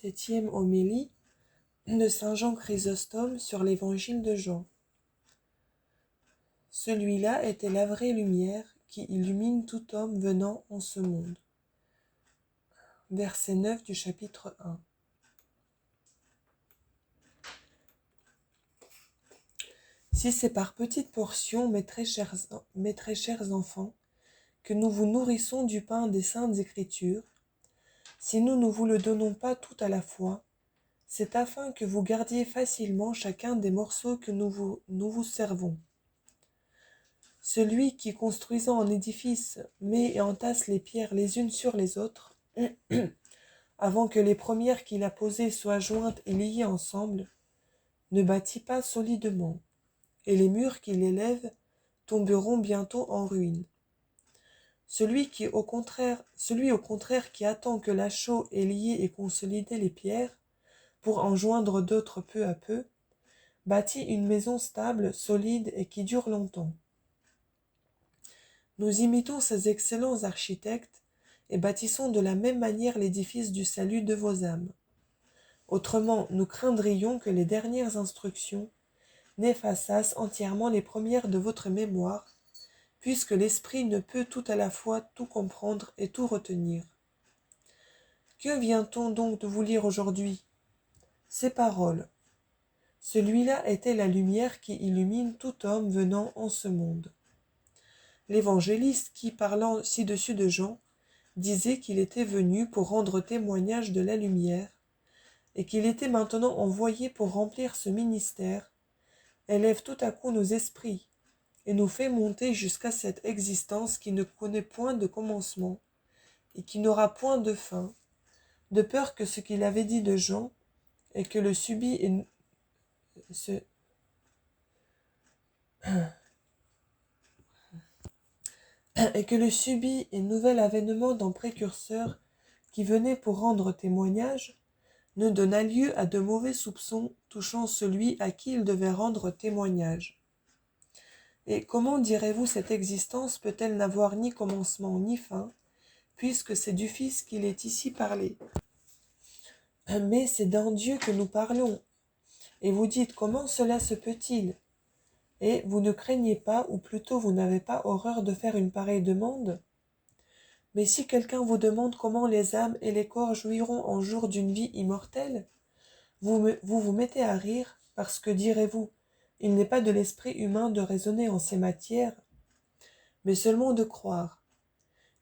Septième homélie de saint Jean Chrysostome sur l'évangile de Jean. Celui-là était la vraie lumière qui illumine tout homme venant en ce monde. Verset 9 du chapitre 1. Si c'est par petites portions, mes très chers enfants, que nous vous nourrissons du pain des saintes Écritures, si nous ne vous le donnons pas tout à la fois, c'est afin que vous gardiez facilement chacun des morceaux que nous vous servons. Celui qui, construisant un édifice, met et entasse les pierres les unes sur les autres, avant que les premières qu'il a posées soient jointes et liées ensemble, ne bâtit pas solidement, et les murs qu'il élève tomberont bientôt en ruine. Celui au contraire qui attend que la chaux ait lié et consolidé les pierres, pour en joindre d'autres peu à peu, bâtit une maison stable, solide et qui dure longtemps. Nous imitons ces excellents architectes et bâtissons de la même manière l'édifice du salut de vos âmes. Autrement, nous craindrions que les dernières instructions n'effaçassent entièrement les premières de votre mémoire, puisque l'esprit ne peut tout à la fois tout comprendre et tout retenir. Que vient-on donc de vous lire aujourd'hui? Ces paroles. Celui-là était la lumière qui illumine tout homme venant en ce monde. L'évangéliste qui, parlant ci-dessus de Jean, disait qu'il était venu pour rendre témoignage de la lumière, et qu'il était maintenant envoyé pour remplir ce ministère, élève tout à coup nos esprits, et nous fait monter jusqu'à cette existence qui ne connaît point de commencement, et qui n'aura point de fin, de peur que ce qu'il avait dit de Jean, et que le subit et nouvel avènement d'un précurseur qui venait pour rendre témoignage, ne donna lieu à de mauvais soupçons touchant celui à qui il devait rendre témoignage. Et comment direz-vous cette existence peut-elle n'avoir ni commencement ni fin, puisque c'est du Fils qu'il est ici parlé? Mais c'est d'un Dieu que nous parlons. Et vous dites, comment cela se peut-il? Et vous ne craignez pas, ou plutôt vous n'avez pas horreur de faire une pareille demande? Mais si quelqu'un vous demande comment les âmes et les corps jouiront un jour d'une vie immortelle, vous mettez à rire, parce que, direz-vous, il n'est pas de l'esprit humain de raisonner en ces matières, mais seulement de croire,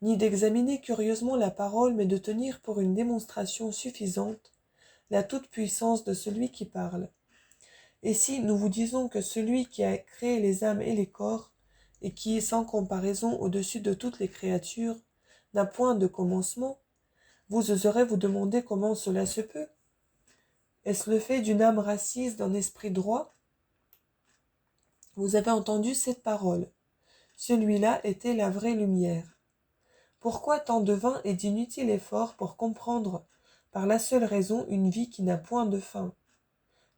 ni d'examiner curieusement la parole, mais de tenir pour une démonstration suffisante la toute-puissance de celui qui parle. Et si nous vous disons que celui qui a créé les âmes et les corps, et qui est sans comparaison au-dessus de toutes les créatures, n'a point de commencement, vous oserez vous demander comment cela se peut? Est-ce le fait d'une âme racise, d'un esprit droit? Vous avez entendu cette parole. Celui-là était la vraie lumière. Pourquoi tant de vains et d'inutiles efforts pour comprendre, par la seule raison, une vie qui n'a point de fin?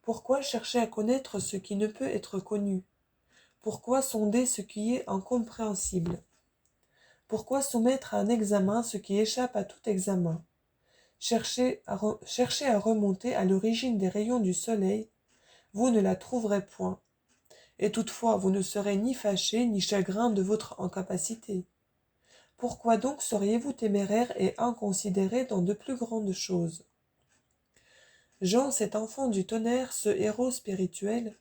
Pourquoi chercher à connaître ce qui ne peut être connu? Pourquoi sonder ce qui est incompréhensible? Pourquoi soumettre à un examen ce qui échappe à tout examen? Cherchez à remonter à l'origine des rayons du soleil, vous ne la trouverez point. Et toutefois, vous ne serez ni fâché ni chagrin de votre incapacité. Pourquoi donc seriez-vous téméraire et inconsidéré dans de plus grandes choses? Jean, cet enfant du tonnerre, ce héros spirituel,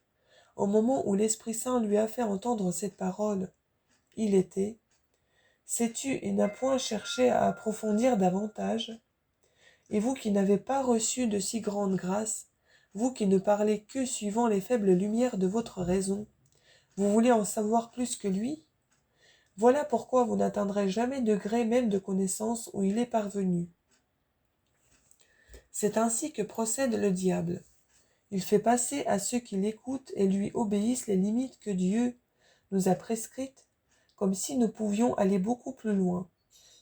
au moment où l'Esprit Saint lui a fait entendre cette parole, il était, sais-tu, et n'a point cherché à approfondir davantage. Et vous qui n'avez pas reçu de si grande grâce, vous qui ne parlez que suivant les faibles lumières de votre raison, vous voulez en savoir plus que lui? Voilà pourquoi vous n'atteindrez jamais degré même de connaissance où il est parvenu. C'est ainsi que procède le diable. Il fait passer à ceux qui l'écoutent et lui obéissent les limites que Dieu nous a prescrites, comme si nous pouvions aller beaucoup plus loin.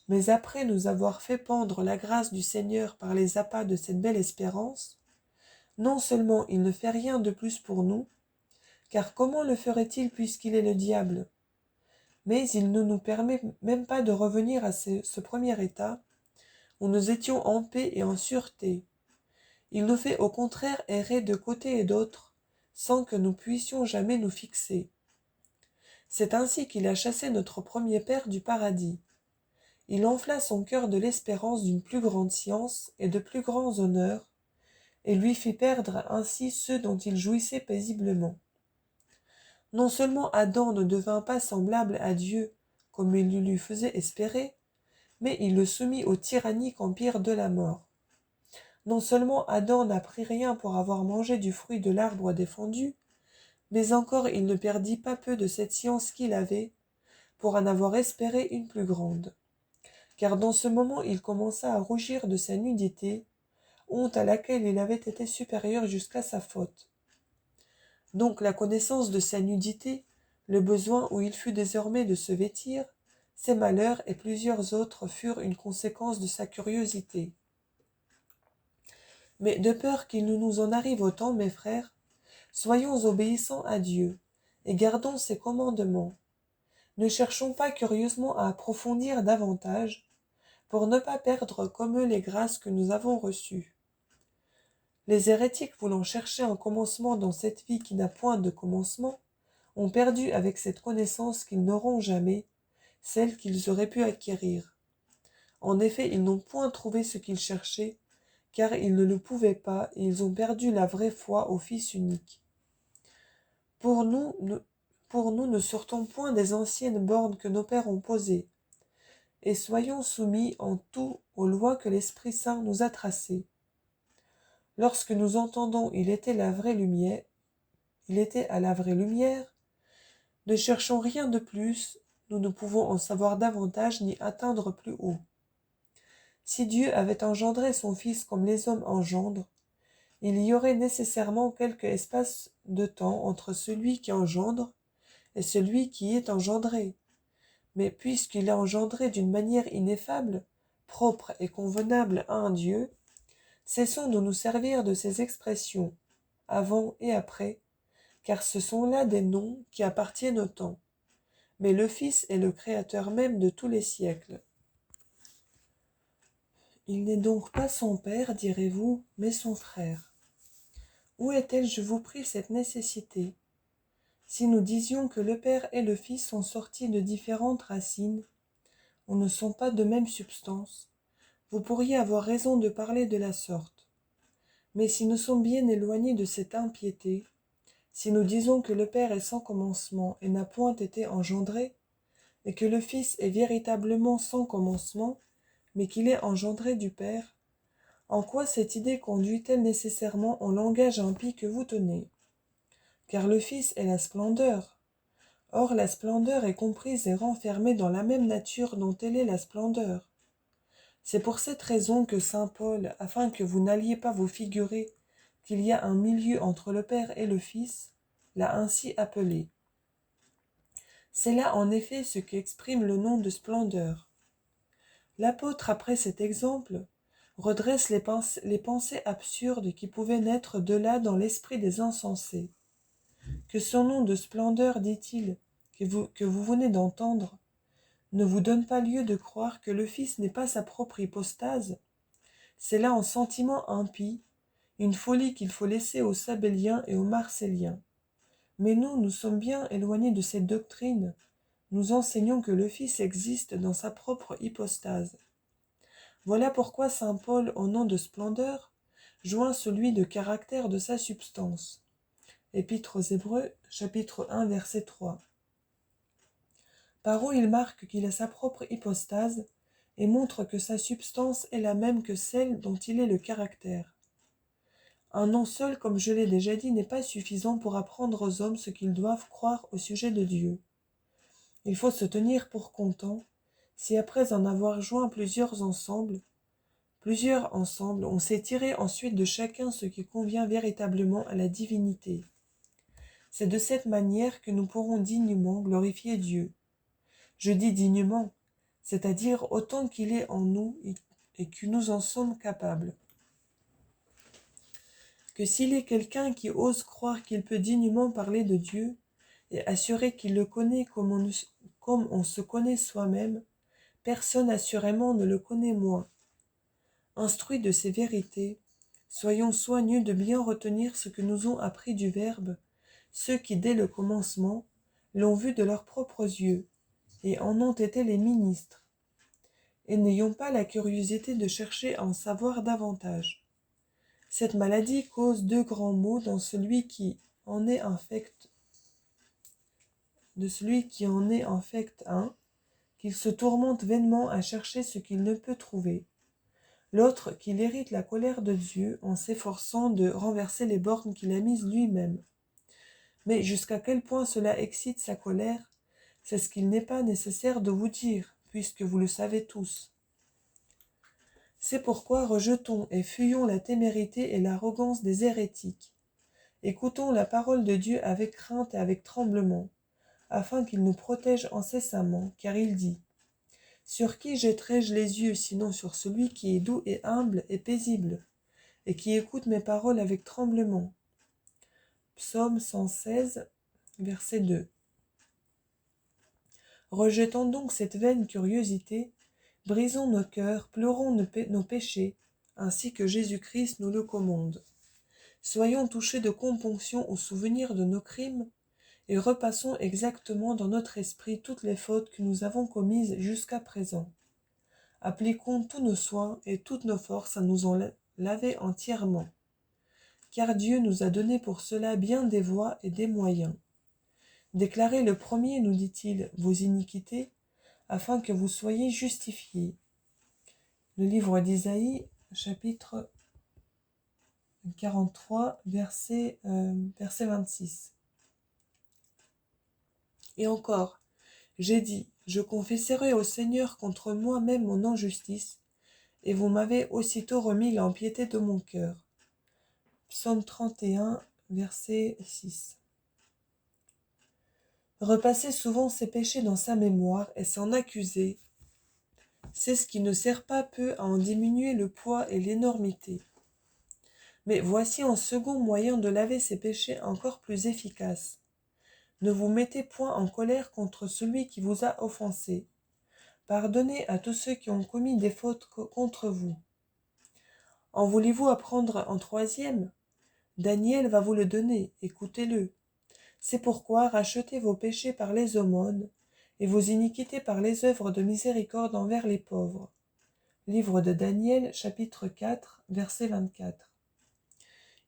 Mais après nous avoir fait pendre la grâce du Seigneur par les appâts de cette belle espérance, non seulement il ne fait rien de plus pour nous, car comment le ferait-il puisqu'il est le diable? Mais il ne nous permet même pas de revenir à ce premier état, où nous étions en paix et en sûreté. Il nous fait au contraire errer de côté et d'autre, sans que nous puissions jamais nous fixer. C'est ainsi qu'il a chassé notre premier père du paradis. Il enfla son cœur de l'espérance d'une plus grande science et de plus grands honneurs, et lui fit perdre ainsi ceux dont il jouissait paisiblement. Non seulement Adam ne devint pas semblable à Dieu, comme il le lui faisait espérer, mais il le soumit au tyrannique empire de la mort. Non seulement Adam n'apprit rien pour avoir mangé du fruit de l'arbre défendu, mais encore il ne perdit pas peu de cette science qu'il avait, pour en avoir espéré une plus grande. Car dans ce moment il commença à rougir de sa nudité, honte à laquelle il avait été supérieur jusqu'à sa faute. Donc la connaissance de sa nudité, le besoin où il fut désormais de se vêtir, ses malheurs et plusieurs autres furent une conséquence de sa curiosité. Mais de peur qu'il ne nous en arrive autant, mes frères, soyons obéissants à Dieu, et gardons ses commandements. Ne cherchons pas curieusement à approfondir davantage, pour ne pas perdre comme eux les grâces que nous avons reçues. Les hérétiques voulant chercher un commencement dans cette vie qui n'a point de commencement, ont perdu avec cette connaissance qu'ils n'auront jamais, celle qu'ils auraient pu acquérir. En effet, ils n'ont point trouvé ce qu'ils cherchaient, car ils ne le pouvaient pas, et ils ont perdu la vraie foi au Fils unique. Pour nous, ne sortons point des anciennes bornes que nos pères ont posées, et soyons soumis en tout aux lois que l'Esprit Saint nous a tracées. Lorsque nous entendons il était à la vraie lumière, ne cherchons rien de plus, nous ne pouvons en savoir davantage ni atteindre plus haut. Si Dieu avait engendré son Fils comme les hommes engendrent, il y aurait nécessairement quelque espace de temps entre celui qui engendre et celui qui est engendré. Mais puisqu'il a engendré d'une manière ineffable, propre et convenable à un Dieu, cessons de nous servir de ces expressions, avant et après, car ce sont là des noms qui appartiennent au temps. Mais le Fils est le Créateur même de tous les siècles. Il n'est donc pas son Père, direz-vous, mais son frère. Où est-elle, je vous prie, cette nécessité? Si nous disions que le Père et le Fils sont sortis de différentes racines, ou ne sont pas de même substance, vous pourriez avoir raison de parler de la sorte. Mais si nous sommes bien éloignés de cette impiété, si nous disons que le Père est sans commencement et n'a point été engendré, et que le Fils est véritablement sans commencement, mais qu'il est engendré du Père, en quoi cette idée conduit-elle nécessairement au langage impie que vous tenez? Car le Fils est la splendeur. Or la splendeur est comprise et renfermée dans la même nature dont elle est la splendeur. C'est pour cette raison que saint Paul, afin que vous n'alliez pas vous figurer qu'il y a un milieu entre le Père et le Fils, l'a ainsi appelé. C'est là en effet ce qu'exprime le nom de splendeur. L'apôtre, après cet exemple, redresse les pensées absurdes qui pouvaient naître de là dans l'esprit des insensés. Que son nom de splendeur, dit-il, que vous venez d'entendre, ne vous donne pas lieu de croire que le Fils n'est pas sa propre hypostase. C'est là un sentiment impie, une folie qu'il faut laisser aux Sabéliens et aux Marcelliens. Mais nous sommes bien éloignés de cette doctrine. Nous enseignons que le Fils existe dans sa propre hypostase. Voilà pourquoi saint Paul, au nom de splendeur, joint celui de caractère de sa substance. Épître aux Hébreux, chapitre 1, verset 3. Par où il marque qu'il a sa propre hypostase et montre que sa substance est la même que celle dont il est le caractère. Un nom seul, comme je l'ai déjà dit, n'est pas suffisant pour apprendre aux hommes ce qu'ils doivent croire au sujet de Dieu. Il faut se tenir pour content, si après en avoir joint plusieurs ensemble, on sait tirer ensuite de chacun ce qui convient véritablement à la divinité. C'est de cette manière que nous pourrons dignement glorifier Dieu. Je dis dignement, c'est-à-dire autant qu'il est en nous et que nous en sommes capables. Que s'il est quelqu'un qui ose croire qu'il peut dignement parler de Dieu et assurer qu'il le connaît comme on se connaît soi-même, personne assurément ne le connaît moins. Instruit de ces vérités, Soyons soigneux de bien retenir ce que nous ont appris du Verbe, ceux qui, dès le commencement, l'ont vu de leurs propres yeux, et en ont été les ministres, et n'ayons pas la curiosité de chercher à en savoir davantage. Cette maladie cause deux grands maux dans celui qui en est infect, un, qu'il se tourmente vainement à chercher ce qu'il ne peut trouver. L'autre, qu'il hérite la colère de Dieu en s'efforçant de renverser les bornes qu'il a mises lui-même. Mais jusqu'à quel point cela excite sa colère, c'est ce qu'il n'est pas nécessaire de vous dire, puisque vous le savez tous. C'est pourquoi rejetons et fuyons la témérité et l'arrogance des hérétiques. Écoutons la parole de Dieu avec crainte et avec tremblement, afin qu'il nous protège incessamment, car il dit « Sur qui jetterai-je les yeux, sinon sur celui qui est doux et humble et paisible, et qui écoute mes paroles avec tremblement ?» Psaume 116, verset 2. Rejetons donc cette vaine curiosité, brisons nos cœurs, pleurons nos péchés, ainsi que Jésus-Christ nous le commande. Soyons touchés de componction au souvenir de nos crimes, et repassons exactement dans notre esprit toutes les fautes que nous avons commises jusqu'à présent. Appliquons tous nos soins et toutes nos forces à nous en laver entièrement, car Dieu nous a donné pour cela bien des voies et des moyens. Déclarez le premier, nous dit-il, vos iniquités, afin que vous soyez justifiés. Le livre d'Isaïe, chapitre 43, verset 26. Et encore, j'ai dit, je confesserai au Seigneur contre moi-même mon injustice, et vous m'avez aussitôt remis l'impiété de mon cœur. Psaume 31, verset 6. Repasser souvent ses péchés dans sa mémoire et s'en accuser, c'est ce qui ne sert pas peu à en diminuer le poids et l'énormité. Mais voici un second moyen de laver ses péchés encore plus efficace. Ne vous mettez point en colère contre celui qui vous a offensé. Pardonnez à tous ceux qui ont commis des fautes contre vous. En voulez-vous apprendre un troisième ? Daniel va vous le donner, écoutez-le. C'est pourquoi rachetez vos péchés par les aumônes, et vos iniquités par les œuvres de miséricorde envers les pauvres. Livre de Daniel, chapitre 4, verset 24.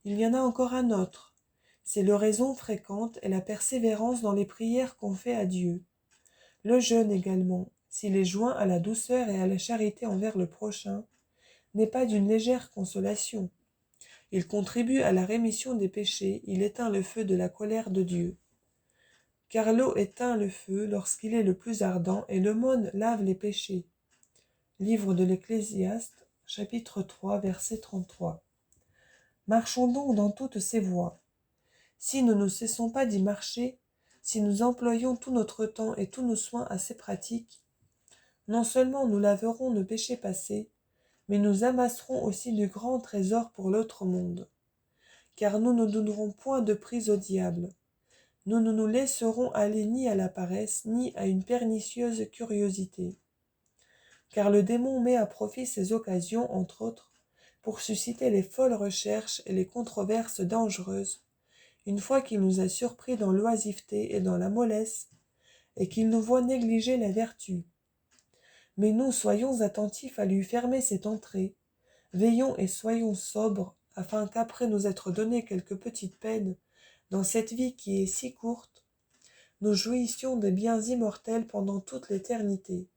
Il y en a encore un autre. C'est l'oraison fréquente et la persévérance dans les prières qu'on fait à Dieu. Le jeûne également, s'il est joint à la douceur et à la charité envers le prochain, n'est pas d'une légère consolation. Il contribue à la rémission des péchés, il éteint le feu de la colère de Dieu. Car l'eau éteint le feu lorsqu'il est le plus ardent, et l'aumône lave les péchés. Livre de l'Ecclésiaste, chapitre 3, verset 33. Marchons donc dans toutes ces voies. Si nous ne cessons pas d'y marcher, si nous employons tout notre temps et tous nos soins à ces pratiques, non seulement nous laverons nos péchés passés, mais nous amasserons aussi de grands trésors pour l'autre monde. Car nous ne donnerons point de prise au diable. Nous ne nous laisserons aller ni à la paresse, ni à une pernicieuse curiosité. Car le démon met à profit ces occasions, entre autres, pour susciter les folles recherches et les controverses dangereuses, une fois qu'il nous a surpris dans l'oisiveté et dans la mollesse, et qu'il nous voit négliger la vertu. Mais nous soyons attentifs à lui fermer cette entrée, veillons et soyons sobres, afin qu'après nous être donné quelques petites peines, dans cette vie qui est si courte, nous jouissions des biens immortels pendant toute l'éternité,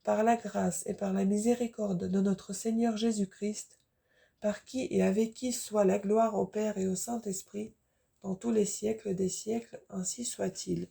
par la grâce et par la miséricorde de notre Seigneur Jésus-Christ, par qui et avec qui soit la gloire au Père et au Saint-Esprit, dans tous les siècles des siècles, ainsi soit-il.